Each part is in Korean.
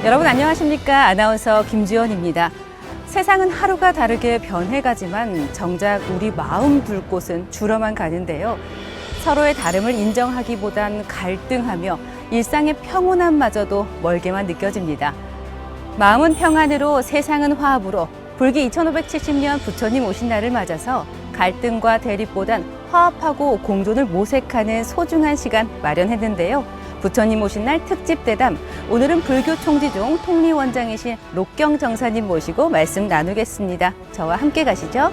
여러분 안녕하십니까? 아나운서 김주연입니다. 세상은 하루가 다르게 변해가지만 정작 우리 마음 둘 곳은 줄어만 가는데요. 서로의 다름을 인정하기보단 갈등하며 일상의 평온함마저도 멀게만 느껴집니다. 마음은 평안으로 세상은 화합으로 불기 2570년 부처님 오신 날을 맞아서 갈등과 대립보단 화합하고 공존을 모색하는 소중한 시간 마련했는데요. 부처님 오신 날 특집 대담, 오늘은 불교 총지종 통리원장이신 록경 정사님 모시고 말씀 나누겠습니다. 저와 함께 가시죠.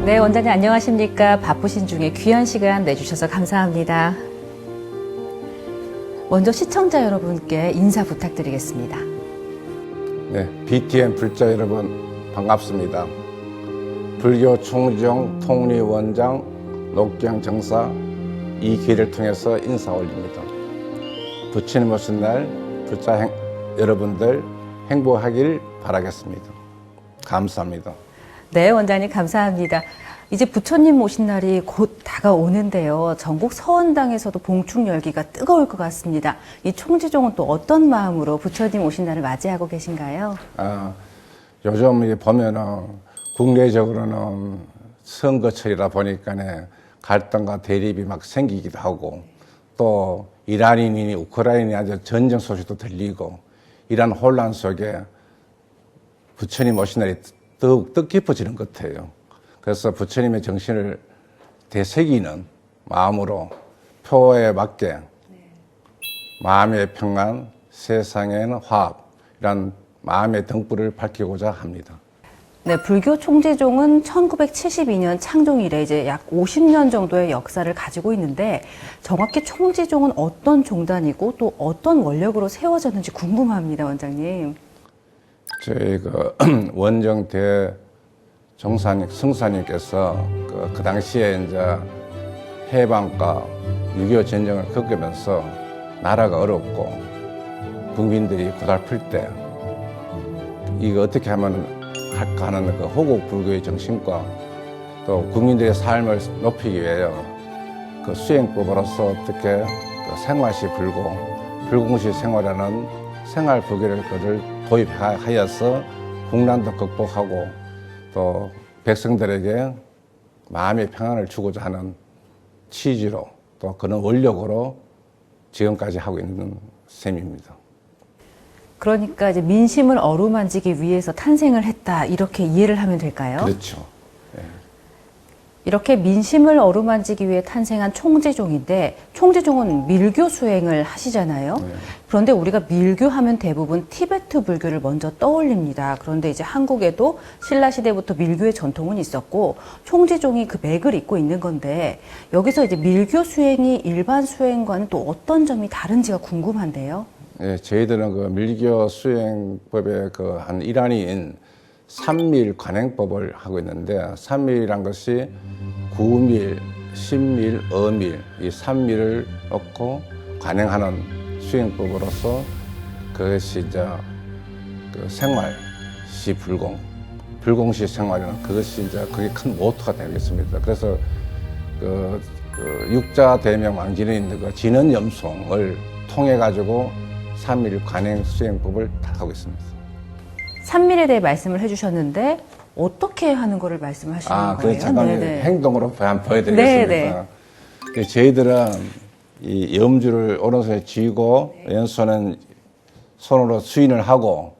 네, 원장님 안녕하십니까? 바쁘신 중에 귀한 시간 내주셔서 감사합니다. 먼저 시청자 여러분께 인사 부탁드리겠습니다. 네, BTN 불자 여러분 반갑습니다. 불교 총지종 통리원장 록경 정사 이 기회를 통해서 인사 올립니다. 부처님 오신 날 불자 여러분들 행복하길 바라겠습니다. 감사합니다. 네, 원장님 감사합니다. 이제 부처님 오신 날이 곧 다가오는데요. 전국 서원당에서도 봉축 열기가 뜨거울 것 같습니다. 이 총지종은 또 어떤 마음으로 부처님 오신 날을 맞이하고 계신가요? 요즘 보면은 국내적으로는 선거철이다 보니까 갈등과 대립이 막 생기기도 하고 또 이란인이 우크라이나에 아주 전쟁 소식도 들리고 이런 혼란 속에 부처님 오신 날이 더욱 뜻깊어지는 것 같아요. 그래서 부처님의 정신을 되새기는 마음으로 표에 맞게 마음의 평안, 세상에는 화합 이런 마음의 등불을 밝히고자 합니다. 네, 불교 총지종은 1972년 창종 이래 이제 약 50년 정도의 역사를 가지고 있는데 정확히 총지종은 어떤 종단이고 또 어떤 원력으로 세워졌는지 궁금합니다, 원장님. 저희 원정대 성사님께서 그 당시에 이제 해방과 6.25 전쟁을 겪으면서 나라가 어렵고 국민들이 고달플 때 이거 어떻게 하면 할까 하는 그 호국 불교의 정신과 또 국민들의 삶을 높이기 위해 그 수행법으로서 어떻게 그 생활시 불고 불공시 생활하는 생활 불교를 도입하여서 국난도 극복하고 또 백성들에게 마음의 평안을 주고자 하는 취지로 또 그런 원력으로 지금까지 하고 있는 셈입니다. 그러니까 이제 민심을 어루만지기 위해서 탄생을 했다 이렇게 이해를 하면 될까요? 그렇죠. 예. 이렇게 민심을 어루만지기 위해 탄생한 총지종인데 총지종은 밀교 수행을 하시잖아요. 네. 그런데 우리가 밀교하면 대부분 티베트 불교를 먼저 떠올립니다. 그런데 이제 한국에도 신라 시대부터 밀교의 전통은 있었고 총지종이 그 맥을 잇고 있는 건데 여기서 이제 밀교 수행이 일반 수행과는 또 어떤 점이 다른지가 궁금한데요. 예, 저희들은 그 밀교 수행법의 그 한 일환인 삼밀 관행법을 하고 있는데 삼밀이란 것이 구밀, 신밀, 어밀 이 삼밀을 놓고 관행하는 수행법으로서 그것이 이제 그 생활시 불공, 불공시 생활이라는 그것이 이제 그게 큰 모토가 되겠습니다. 그래서 그 육자 대명 왕진에 있는 그 진언염송을 통해 가지고 삼밀 관행 수행법을 다 하고 있습니다. 삼밀에 대해 말씀을 해주셨는데 어떻게 하는 거를 말씀하시는 그 거예요? 잠깐 네네. 행동으로 한번 보여드리겠습니다. 네네. 저희들은 이 염주를 오른손에 쥐고 왼손은 손으로 수인을 하고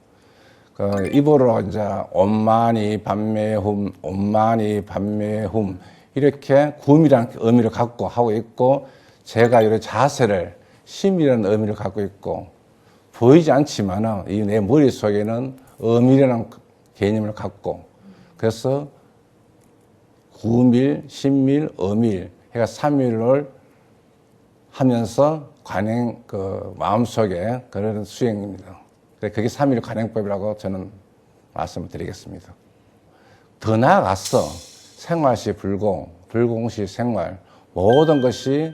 그 입으로 이제 온마니 반매훔, 온마니 반매훔 이렇게 구음이라는 의미를 갖고 하고 있고 제가 이런 자세를 심이라는 의미를 갖고 있고 보이지 않지만은 이 내 머릿속에는 엄이라는 개념을 갖고 그래서 구밀, 신밀, 엄밀 해가 3일을 하면서 관행 그 마음속에 그런 수행입니다. 그게 3일 관행법이라고 저는 말씀을 드리겠습니다. 더 나아가서 생활시 불공, 불공시 생활 모든 것이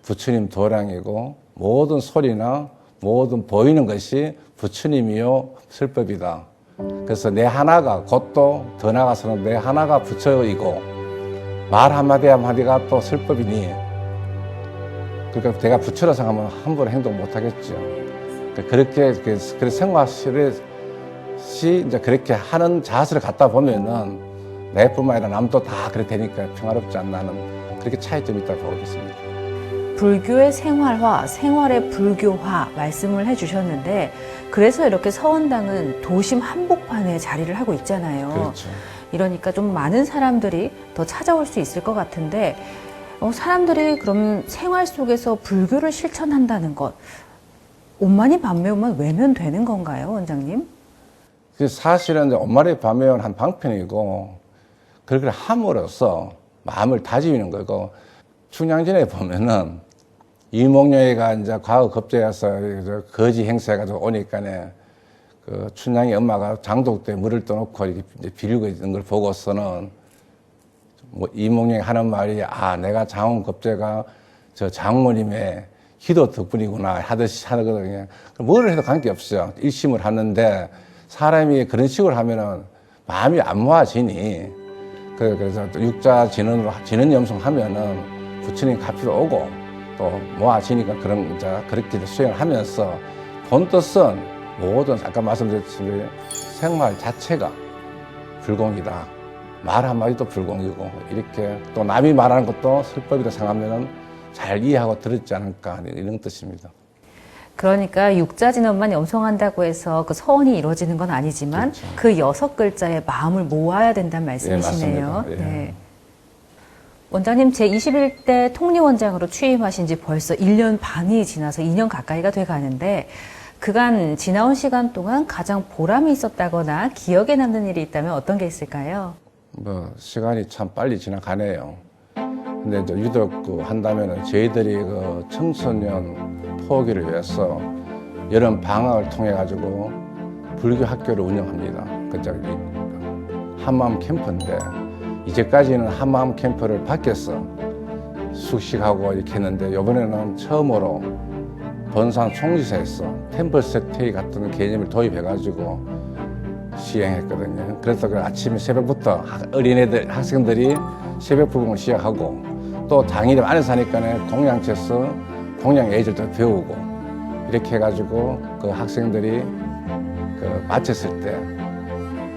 부처님 도량이고 모든 소리나 모든 보이는 것이 부처님이요 설법이다. 그래서 내 하나가 곧또 더 나아가서는 내 하나가 부처이고 말 한마디 한마디가 또 설법이니 그러니까 내가 부처라 생각하면 함부로 행동 못 하겠죠. 그렇게 생활시 이제 그렇게 하는 자세를 갖다 보면은 내뿐만 아니라 남도 다 그렇게 되니까 평화롭지 않나 하는 그렇게 차이점이 있다고 보겠습니다. 불교의 생활화, 생활의 불교화 말씀을 해주셨는데 그래서 이렇게 서원당은 도심 한복판에 자리를 하고 있잖아요. 그렇죠. 이러니까 좀 많은 사람들이 더 찾아올 수 있을 것 같은데 사람들이 그럼 생활 속에서 불교를 실천한다는 것 온만이 반매우만 외면되는 건가요, 원장님? 사실은 이제 온만이 반매우는 한 방편이고 그렇게 함으로써 마음을 다지는 거고 충량전에 보면은 이몽룡이가 이제 과거 급제해서 거지 행세해가지고 오니까네 그 춘향이 엄마가 장독대에 물을 떠놓고 이렇게 이제 비리고 있는 걸 보고서는 뭐 이몽룡이 하는 말이 내가 장원 급제가 저 장모님의 기도 덕분이구나 하듯이 하거든요. 뭘 해도 관계없어요. 일심을 하는데 사람이 그런 식으로 하면은 마음이 안 모아지니 그래서 육자 진언 염송 하면은 부처님 가피도 오고 또 모아지니까 그렇게 수행을 하면서 본 뜻은 모든 아까 말씀드렸듯이 생활 자체가 불공이다. 말 한마디도 불공이고 이렇게 또 남이 말하는 것도 설법이라 생각하면은 잘 이해하고 들었지 않을까 이런 뜻입니다. 그러니까 육자진언만 염송한다고 해서 그 서원이 이루어지는 건 아니지만 그렇죠. 그 6글자의 마음을 모아야 된다는 말씀이시네요. 예, 맞습니다. 예. 원장님 제21대 통리원장으로 취임하신 지 벌써 1년 반이 지나서 2년 가까이가 돼 가는데 그간 지나온 시간 동안 가장 보람이 있었다거나 기억에 남는 일이 있다면 어떤 게 있을까요? 시간이 참 빨리 지나가네요. 근데 이제 유독 한다면은 저희들이 그 청소년 포기를 위해서 여름 방학을 통해 가지고 불교 학교를 운영합니다. 한마음 캠프인데 이제까지는 한마음 캠프를 밖에서 숙식하고 이렇게 했는데 이번에는 처음으로 본산 총지사에서 템플 세테이 같은 개념을 도입해 가지고 시행했거든요. 그래서 그 아침 새벽부터 어린애들 학생들이 새벽 불공을 시작하고 또 당일에 안에서 하니까 공양채서 공양 예절도 배우고 이렇게 해가지고 그 학생들이 마쳤을 때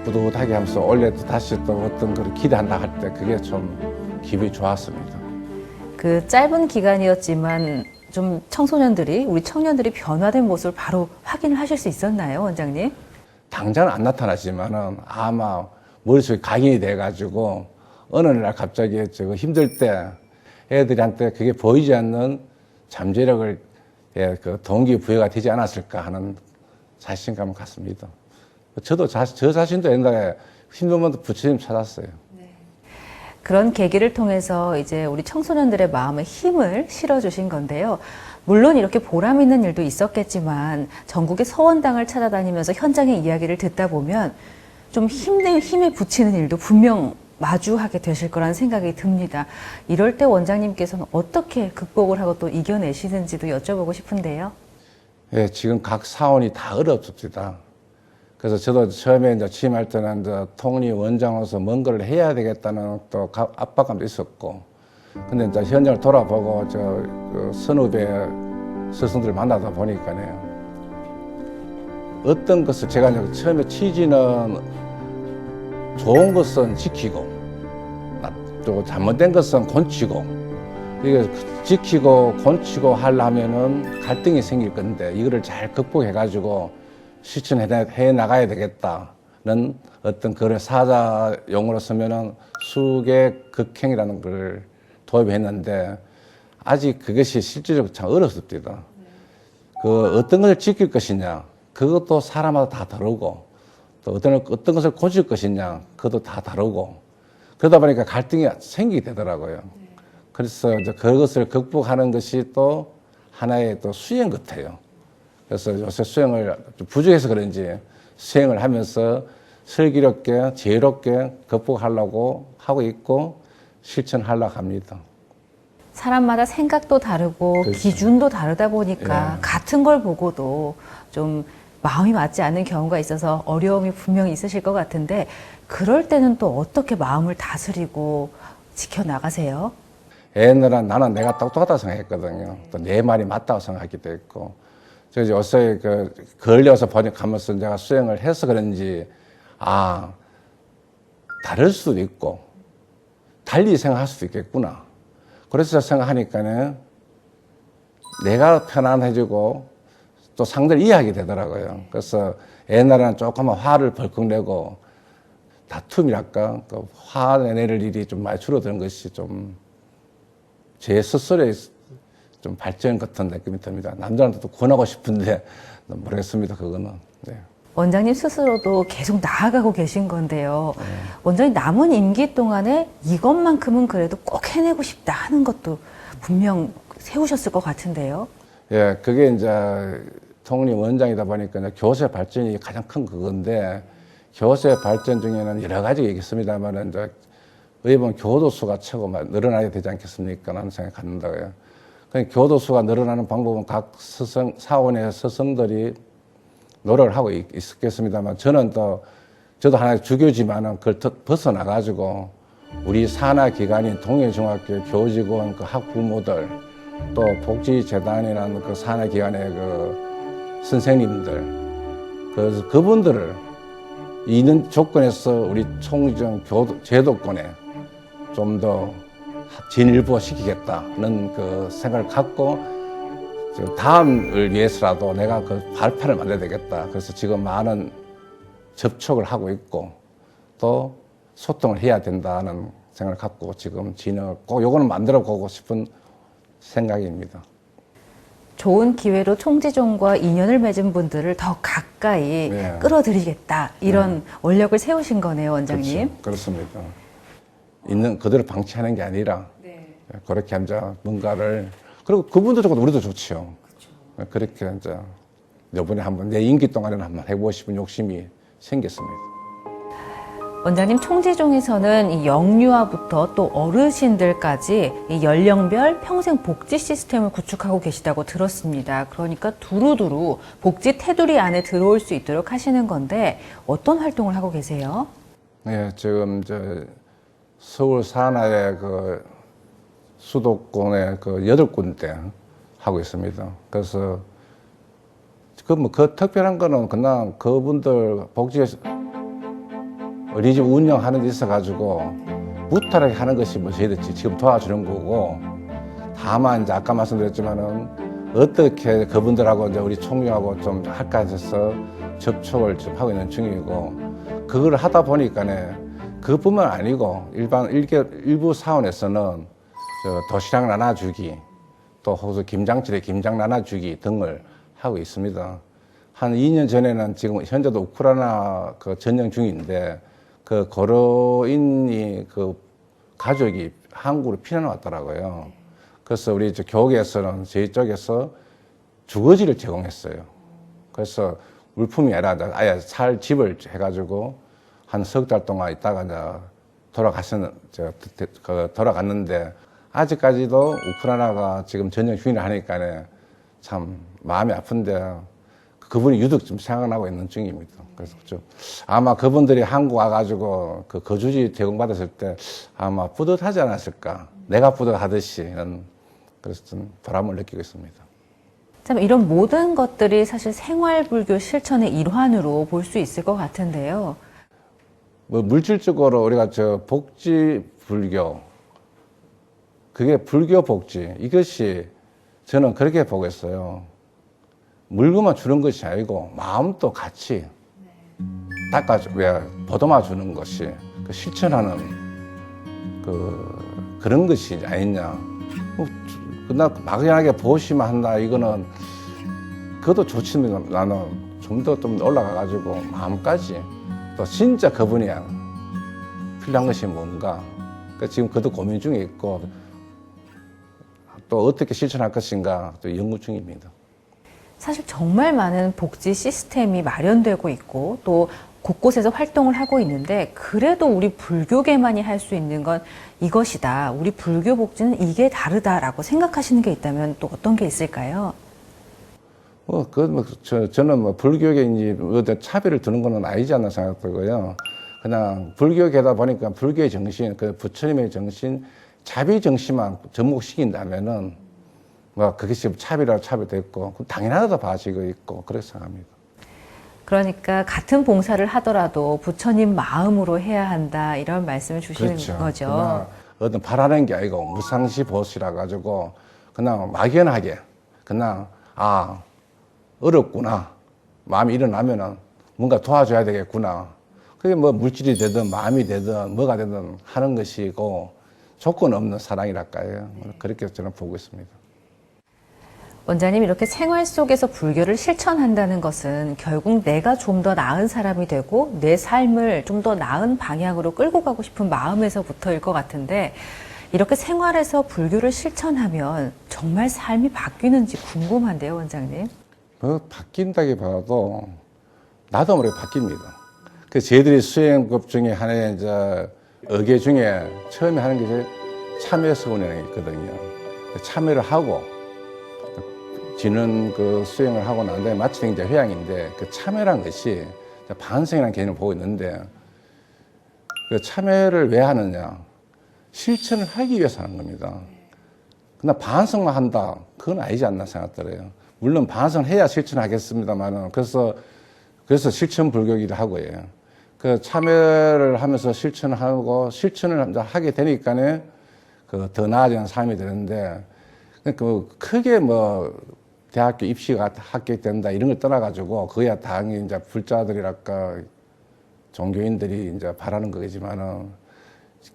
뿌듯하게 하면서 원래 또 다시 또 어떤 걸 기대한다 할 때 그게 좀 기분이 좋았습니다. 그 짧은 기간이었지만 좀 우리 청년들이 변화된 모습을 바로 확인을 하실 수 있었나요, 원장님? 당장은 안 나타나지만은 아마 머릿속에 각인이 돼가지고 어느 날 갑자기 힘들 때 애들한테 그게 보이지 않는 잠재력을 그 동기부여가 되지 않았을까 하는 자신감을 갖습니다. 저도 저 자신도 옛날에 힘들면 부처님 찾았어요. 그런 계기를 통해서 이제 우리 청소년들의 마음에 힘을 실어주신 건데요. 물론 이렇게 보람 있는 일도 있었겠지만 전국의 서원당을 찾아다니면서 현장의 이야기를 듣다 보면 좀 힘에 부치는 일도 분명 마주하게 되실 거라는 생각이 듭니다. 이럴 때 원장님께서는 어떻게 극복을 하고 또 이겨내시는지도 여쭤보고 싶은데요. 예, 지금 각 사원이 다 어렵습니다. 그래서 저도 처음에 이제 취임할 때는 이제 통리 원장으로서 뭔가를 해야 되겠다는 또 압박감도 있었고, 근데 이제 현장을 돌아보고 그 선후배 스승들을 만나다 보니까요, 어떤 것을 제가 이제 처음에 취지는 좋은 것은 지키고 또 잘못된 것은 곤치고 이게 지키고 곤치고 하려면은 갈등이 생길 건데 이거를 잘 극복해 가지고 실천해 나가야 되겠다는 어떤 그런 사자 용어로 쓰면은 수계 극행이라는 걸 도입했는데 아직 그것이 실질적으로 참 어렵습니다. 그 어떤 것을 지킬 것이냐 그것도 사람마다 다 다르고 또 어떤 것을 고칠 것이냐 그것도 다 다르고 그러다 보니까 갈등이 생기게 되더라고요. 그래서 이제 그것을 극복하는 것이 또 하나의 또 수행 같아요. 그래서 요새 수행을 좀 부족해서 그런지 수행을 하면서 슬기롭게 지혜롭게 극복하려고 하고 있고 실천하려고 합니다. 사람마다 생각도 다르고 그렇죠. 기준도 다르다 보니까 예. 같은 걸 보고도 좀 마음이 맞지 않는 경우가 있어서 어려움이 분명히 있으실 것 같은데 그럴 때는 또 어떻게 마음을 다스리고 지켜나가세요? 옛날엔 나는 내가 똑똑하다고 생각했거든요. 또 내 말이 맞다고 생각하기도 했고. 그래서 요새 걸려서 번역하면서 내가 수행을 해서 그런지, 다를 수도 있고, 달리 생각할 수도 있겠구나. 그래서 생각하니까는 내가 편안해지고 또 상대를 이해하게 되더라고요. 그래서 옛날에는 조금만 화를 벌컥 내고 다툼이랄까, 화내낼 일이 좀 많이 줄어드는 것이 좀 제 스스로의 좀 발전 같은 느낌이 듭니다. 남들한테도 권하고 싶은데 모르겠습니다. 그거는. 네. 원장님 스스로도 계속 나아가고 계신 건데요. 원장님 남은 임기 동안에 이것만큼은 그래도 꼭 해내고 싶다 하는 것도 분명 세우셨을 것 같은데요. 예, 그게 이제 통립 원장이다 보니까 이제 교세 발전이 가장 큰 그건데 교세 발전 중에는 여러 가지가 있겠습니다만 이제 의원 교도수가 최고 늘어나야 되지 않겠습니까? 라는 생각이 갖는다고요. 교도수가 늘어나는 방법은 각 사원의 스승들이 노력을 하고 있었겠습니다만 저도 하나의 주교지만은 그걸 벗어나가지고 우리 산하기관인 동해중학교 교직원 그 학부모들 또 복지재단이라는 그 산하기관의 그 선생님들 그래서 그분들을 있는 조건에서 우리 총정 제도권에 좀 더 진일보 시키겠다는 그 생각을 갖고 다음을 위해서라도 내가 그 발판을 만들어야 되겠다. 그래서 지금 많은 접촉을 하고 있고 또 소통을 해야 된다는 생각을 갖고 지금 진행을 꼭 요거는 만들어 보고 싶은 생각입니다. 좋은 기회로 총지종과 인연을 맺은 분들을 더 가까이 끌어들이겠다. 이런 원력을 세우신 거네요, 원장님. 그렇죠. 그렇습니다. 있는 그대로 방치하는 게 아니라 그렇게 앉아 뭔가를 그리고 그분들도 우리도 좋죠. 그렇게 이제 이번에 한번 내 임기 동안에는 한번 해보고 싶은 욕심이 생겼습니다. 원장님 총지종에서는 이 영유아부터 또 어르신들까지 이 연령별 평생 복지 시스템을 구축하고 계시다고 들었습니다. 그러니까 두루두루 복지 테두리 안에 들어올 수 있도록 하시는 건데 어떤 활동을 하고 계세요? 네, 지금 서울 산하의 그 수도권에 그 8군데 하고 있습니다. 그래서 그 특별한 거는 그냥 그분들 복지 어린이집 운영하는 데 있어가지고 무탈하게 하는 것이 뭐 저희들 지금 도와주는 거고 다만 이제 아까 말씀드렸지만은 어떻게 그분들하고 이제 우리 총리하고 좀 할까 해서 접촉을 지금 하고 있는 중이고 그걸 하다 보니까는 그것뿐만 아니고 일부 사원에서는 도시락 나눠주기 또 혹은 김장철에 김장 나눠주기 등을 하고 있습니다. 한 2년 전에는 지금 현재도 우크라이나 그 전쟁 중인데 그 고려인이 그 가족이 한국으로 피난 왔더라고요. 그래서 우리 교육에서는 저희 쪽에서 주거지를 제공했어요. 그래서 물품이 아니라 아예 살 집을 해가지고 한 석 달 동안 있다가 돌아갔는데 아직까지도 우크라이나가 지금 전쟁 중이라 하니까 참 마음이 아픈데 그분이 유독 좀 생각나고 있는 중입니다. 그래서 아마 그분들이 한국 와가지고 그 거주지 제공받았을 때 아마 뿌듯하지 않았을까. 내가 뿌듯하듯이 그래서 좀 보람을 느끼고 있습니다. 참 이런 모든 것들이 사실 생활불교 실천의 일환으로 볼 수 있을 것 같은데요. 뭐 물질적으로 우리가 저 복지 불교, 그게 불교 복지, 이것이 저는 그렇게 보고 있어요. 물건만 주는 것이 아니고 마음도 같이 왜 보듬어 주는 것이 그 실천하는 그런 것이 아니냐. 그나 막연하게 보시면 한다, 이거는 그것도 좋지만 나는 좀 더 올라가가지고 마음까지 또 진짜 그분이 필요한 것이 뭔가, 그러니까 지금 그것도 고민 중에 있고 또 어떻게 실천할 것인가 또 연구 중입니다. 사실 정말 많은 복지 시스템이 마련되고 있고 또 곳곳에서 활동을 하고 있는데, 그래도 우리 불교계만이 할 수 있는 건 이것이다, 우리 불교 복지는 이게 다르다라고 생각하시는 게 있다면 또 어떤 게 있을까요? 저는 뭐 불교계인지 차별을 두는 거는 아니지 않나 생각하고요. 그냥 불교계다 보니까 불교의 정신, 그 부처님의 정신, 자비 정신만 접목시킨다면은 뭐 그것이 차별됐고 당연하다 봐지고 있고 그렇게 생각합니다. 그러니까 같은 봉사를 하더라도 부처님 마음으로 해야 한다, 이런 말씀을 주시는 그렇죠. 거죠. 어떤 바라는 게 아니고 무상시 보시라 가지고 그냥 막연하게 그냥 어렵구나, 마음이 일어나면은 뭔가 도와줘야 되겠구나, 그게 뭐 물질이 되든 마음이 되든 뭐가 되든 하는 것이고 조건 없는 사랑이랄까요. 그렇게 저는 보고 있습니다. 원장님, 이렇게 생활 속에서 불교를 실천한다는 것은 결국 내가 좀 더 나은 사람이 되고 내 삶을 좀 더 나은 방향으로 끌고 가고 싶은 마음에서부터일 것 같은데, 이렇게 생활에서 불교를 실천하면 정말 삶이 바뀌는지 궁금한데요, 원장님. 바뀐다기보다도 나도 모르게 바뀝니다. 그 저희들이 수행법 중에 하나의 이제 어계 중에 처음에 하는 게 이제 참여서원이라는 게 있거든요. 참여를 하고 지는 그 수행을 하고 난 다음에 마치는 게 이제 회양인데, 그 참여란 것이 반성이라는 개념을 보고 있는데, 그 참여를 왜 하느냐? 실천을 하기 위해서 하는 겁니다. 그러나 반성만 한다, 그건 아니지 않나 생각들어요. 물론 반성을 해야 실천하겠습니다만은, 그래서 실천 불교이기도 하고요. 그 참여를 하면서 실천을 하게 되니까는 더 나아지는 삶이 되는데, 크게 대학교 입시가 합격된다 이런 걸 떠나가지고, 그야 당연히 이제 불자들이랄까 종교인들이 이제 바라는 거겠지만은,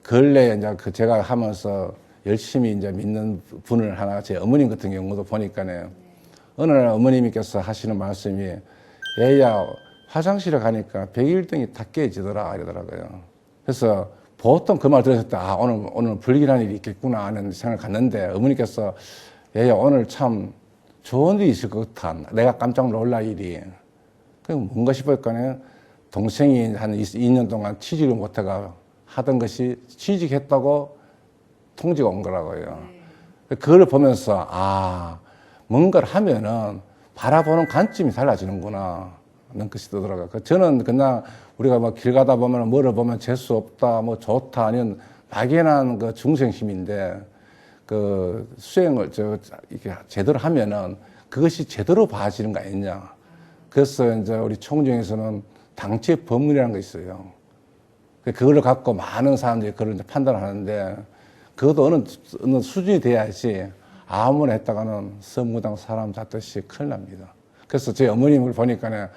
근래에 이제 제가 하면서 열심히 이제 믿는 분을 하나, 제 어머님 같은 경우도 보니까는 어느 날 어머님께서 하시는 말씀이, 얘야 화장실에 가니까 101등이 다 깨지더라 이러더라고요. 그래서 보통 그 말 들었을 때 오늘 불길한 일이 있겠구나 하는 생각을 갖는데, 어머니께서 얘야 오늘 참 좋은 일이 있을 것 같아, 내가 깜짝 놀랄 일이. 그럼 뭔가 싶었거든요. 동생이 한 2년 동안 취직을 못해가 하던 것이 취직했다고 통지가 온 거라고요. 그걸 보면서 뭔가를 하면은 바라보는 관점이 달라지는구나 하는 것이 뜨더라고요. 저는 그냥 우리가 길 가다 보면 뭐를 보면 재수 없다, 뭐 좋다, 아니면 막연한 그 중생심인데, 그 수행을 이렇게 제대로 하면은 그것이 제대로 봐지는 거 아니냐. 그래서 이제 우리 총정에서는 당체 법문이라는 거 있어요. 그걸 갖고 많은 사람들이 그걸 이제 판단하는데, 그것도 어느 수준이 돼야지 아무나 했다가는 선무당 사람 잡듯이 큰일 납니다. 그래서 제 어머님을 보니까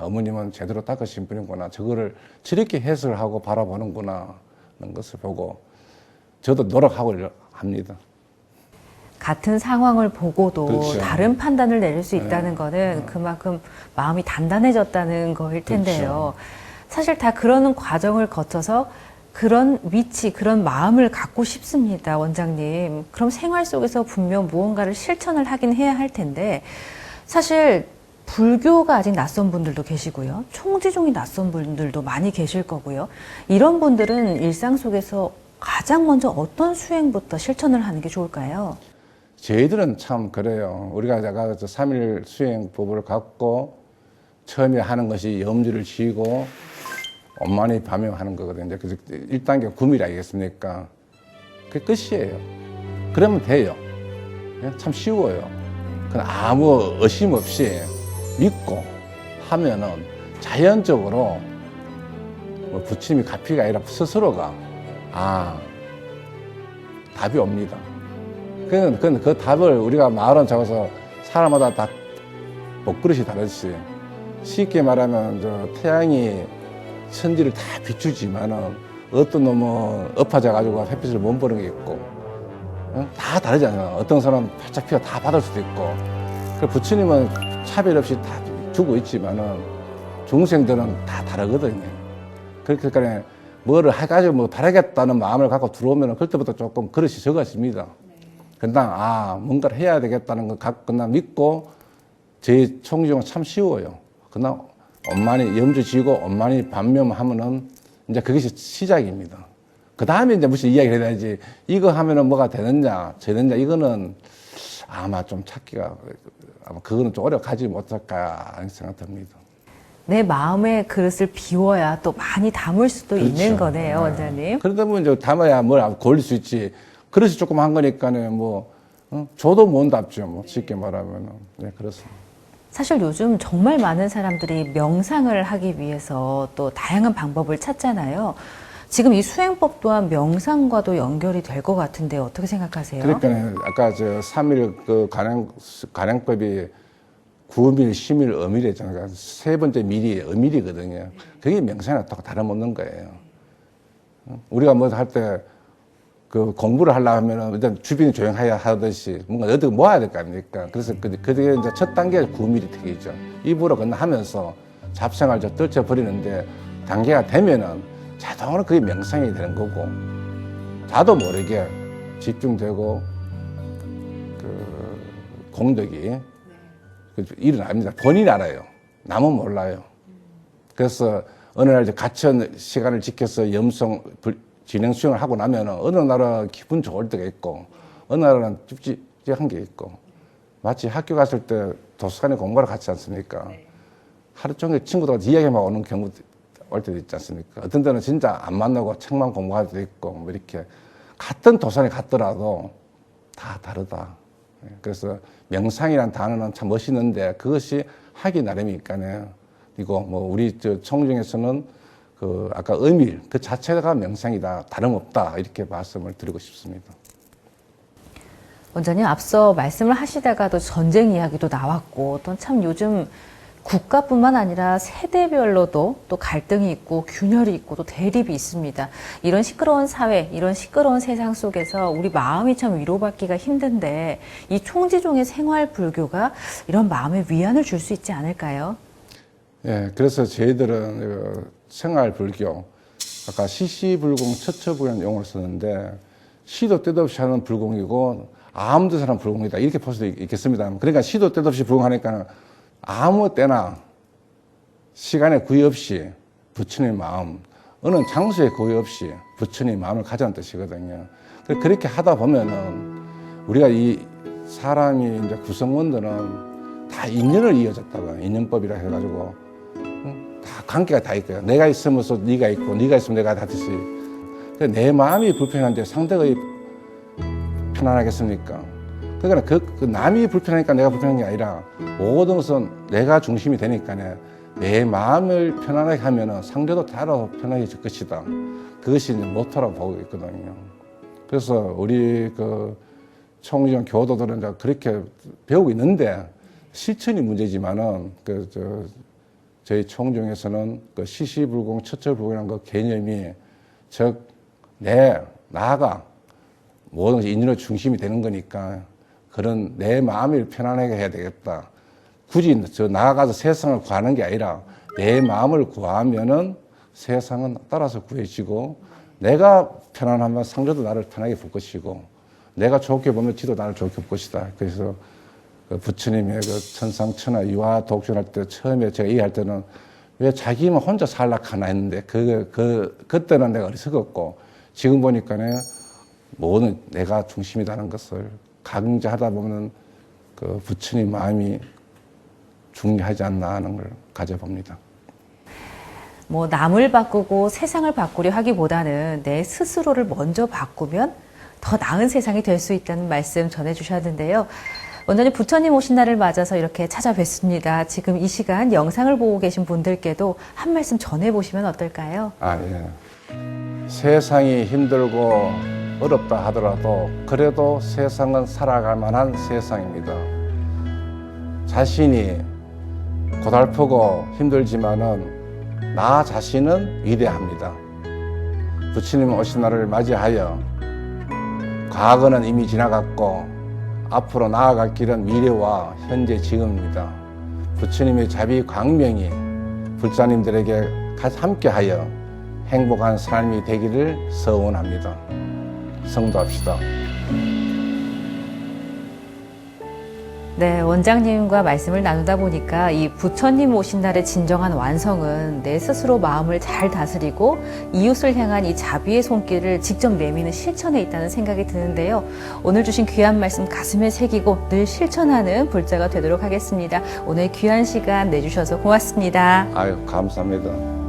어머님은 제대로 닦으신 분이구나, 저거를 저렇게 해석을 하고 바라보는구나 하는 것을 보고 저도 노력하고 합니다. 같은 상황을 보고도 그렇죠. 다른 판단을 내릴 수 있다는 거는 그만큼 마음이 단단해졌다는 거일 텐데요. 그렇죠. 사실 다 그러는 과정을 거쳐서 그런 위치, 그런 마음을 갖고 싶습니다, 원장님. 그럼 생활 속에서 분명 무언가를 실천을 하긴 해야 할 텐데, 사실 불교가 아직 낯선 분들도 계시고요. 총지종이 낯선 분들도 많이 계실 거고요. 이런 분들은 일상 속에서 가장 먼저 어떤 수행부터 실천을 하는 게 좋을까요? 저희들은 참 그래요. 우리가 3일 수행법을 갖고 처음에 하는 것이 염주를 지고 엄만히 밤행하는 거거든요. 그래서 1단계 구밀 아니겠습니까? 그게 끝이에요. 그러면 돼요. 참 쉬워요. 그냥 아무 의심 없이 믿고 하면은 자연적으로 뭐 부처님이 가피가 아니라 스스로가 답이 옵니다. 그 답을 우리가 마을은 적어서 사람마다 다 먹그릇이 다르지. 쉽게 말하면 태양이 천지를 다 비추지만은 어떤 놈은 엎어져 가지고 햇빛을 못 보는 게 있고, 다 다르잖아요. 어떤 사람은 활짝 피어 다 받을 수도 있고. 그 부처님은 차별 없이 다 주고 있지만은 중생들은 다 다르거든요. 그러니까 뭐를 해가지고 뭐 바라겠다는 마음을 갖고 들어오면 그때부터 조금 그릇이 적어집니다. 그냥 뭔가를 해야 되겠다는 걸 갖고 그냥 믿고 제 총지용은 참 쉬워요. 그냥 엄만히 염주 지고 엄만히 반면하면은 이제 그것이 시작입니다. 그 다음에 이제 무슨 이야기를 해야지. 이거 하면은 뭐가 되느냐, 되느냐, 이거는 아마 좀 찾기가, 아마 그거는 좀 오래 가지 못할까 하는 생각 듭니다. 내 마음의 그릇을 비워야 또 많이 담을 수도 그렇죠. 있는 거네요, 원장님. 그러다 보면 이제 담아야 뭘 걸릴 수 있지. 그릇이 조금 한 거니까는 뭐, 줘도 못 답죠. 뭐, 쉽게 말하면은. 네, 그렇습니다. 사실 요즘 정말 많은 사람들이 명상을 하기 위해서 또 다양한 방법을 찾잖아요. 지금 이 수행법 또한 명상과도 연결이 될 것 같은데 어떻게 생각하세요? 그러니까 아까 3일 그 간행법이 9밀, 10밀, 어밀 했잖아요. 그러니까 세 번째 밀이 어밀이거든요. 그게 명상이랑 다름없는 거예요. 우리가 뭐 할 때 그 공부를 하려고 하면은 일단 주변이 조용해야 하듯이 뭔가 어디 모아야 될 거 아닙니까? 그래서 그게 이제 첫 단계가 9밀이 되겠죠. 입으로 건너하면서 잡생활 떨쳐버리는데 단계가 되면은 자동으로 그게 명상이 되는 거고, 나도 모르게 집중되고 그 공덕이 일어납니다. 본인이 알아요. 남은 몰라요. 그래서 어느 날 이제 갇힌 시간을 지켜서 염성 진행 수행을 하고 나면 어느 날은 기분 좋을 때가 있고, 어느 날은 찝찝한 게 있고, 마치 학교 갔을 때 도서관에 공부를 갔지 않습니까? 하루 종일 친구들과 이야기만 오는 경우 올 때도 있지 않습니까? 어떤 때는 진짜 안 만나고 책만 공부할 때도 있고, 뭐 이렇게 같은 도서관에 갔더라도 다 다르다. 그래서 명상이라는 단어는 참 멋있는데 그것이 하기 나름이니까요. 그리고 뭐 우리 총중에서는 그 아까 어밀 그 자체가 명상이다, 다름없다, 이렇게 말씀을 드리고 싶습니다. 원장님, 앞서 말씀을 하시다가도 전쟁 이야기도 나왔고, 또 참 요즘 국가뿐만 아니라 세대별로도 또 갈등이 있고 균열이 있고 또 대립이 있습니다. 이런 시끄러운 사회, 이런 시끄러운 세상 속에서 우리 마음이 참 위로받기가 힘든데 이 총지종의 생활 불교가 이런 마음의 위안을 줄 수 있지 않을까요? 예, 그래서 저희들은 생활 불교, 아까 시시불공, 처처불공이라는 용어를 썼는데, 시도 때도 없이 하는 불공이고 아무 데서나 하는 불공이다, 이렇게 볼 수도 있겠습니다. 그러니까 시도 때도 없이 불공하니까 아무 때나 시간에 구애 없이 부처님 마음, 어느 장소에 구애 없이 부처님 마음을 가자는 뜻이거든요. 그렇게 하다 보면은 우리가 이 사람이 이제 구성원들은 다 인연을 이어졌다고, 인연법이라 해가지고 다 관계가 다 있고요. 내가 있으면서 네가 있고, 네가 있으면 내가 다듯이. 내 마음이 불편한데 상대가 편안하겠습니까? 그러니까 그 남이 불편하니까 내가 불편한 게 아니라 모든 것은 내가 중심이 되니까 내 마음을 편안하게 하면은 상대도 따로 편안해질 것이다. 그것이 이제 모토라고 보고 있거든요. 그래서 우리 그 총지종 교도들은 이제 그렇게 배우고 있는데 실천이 문제지만은 저희 총종에서는 그 시시불공, 처처불공이라는 그 개념이 즉 나가 모든 것이 인연의 중심이 되는 거니까 그런 내 마음을 편안하게 해야 되겠다. 굳이 나아가서 세상을 구하는 게 아니라 내 마음을 구하면은 세상은 따라서 구해지고, 내가 편안하면 상대도 나를 편하게 볼 것이고, 내가 좋게 보면 지도 나를 좋게 볼 것이다. 그래서 그 부처님의 그 천상천하 유화 독존할 때 처음에 제가 얘기할 때는 왜 자기만 혼자 살락하나 했는데 그때는 내가 어리석었고, 지금 보니까는 모든 내가 중심이라는 것을 강조하다 보면 그 부처님 마음이 중요하지 않나 하는 걸 가져봅니다. 뭐 남을 바꾸고 세상을 바꾸려 하기보다는 내 스스로를 먼저 바꾸면 더 나은 세상이 될 수 있다는 말씀 전해주셨는데요. 원장님 부처님 오신 날을 맞아서 이렇게 찾아뵙습니다. 지금 이 시간 영상을 보고 계신 분들께도 한 말씀 전해보시면 어떨까요? 예. 세상이 힘들고 어렵다 하더라도 그래도 세상은 살아갈 만한 세상입니다. 자신이 고달프고 힘들지만은 나 자신은 위대합니다. 부처님 오신 날을 맞이하여 과거는 이미 지나갔고 앞으로 나아갈 길은 미래와 현재 지금입니다. 부처님의 자비 광명이 불자님들에게 함께하여 행복한 삶이 되기를 서원합니다. 성도합시다. 네, 원장님과 말씀을 나누다 보니까 이 부처님 오신 날의 진정한 완성은 내 스스로 마음을 잘 다스리고 이웃을 향한 이 자비의 손길을 직접 내미는 실천에 있다는 생각이 드는데요. 오늘 주신 귀한 말씀 가슴에 새기고 늘 실천하는 불자가 되도록 하겠습니다. 오늘 귀한 시간 내주셔서 고맙습니다. 감사합니다.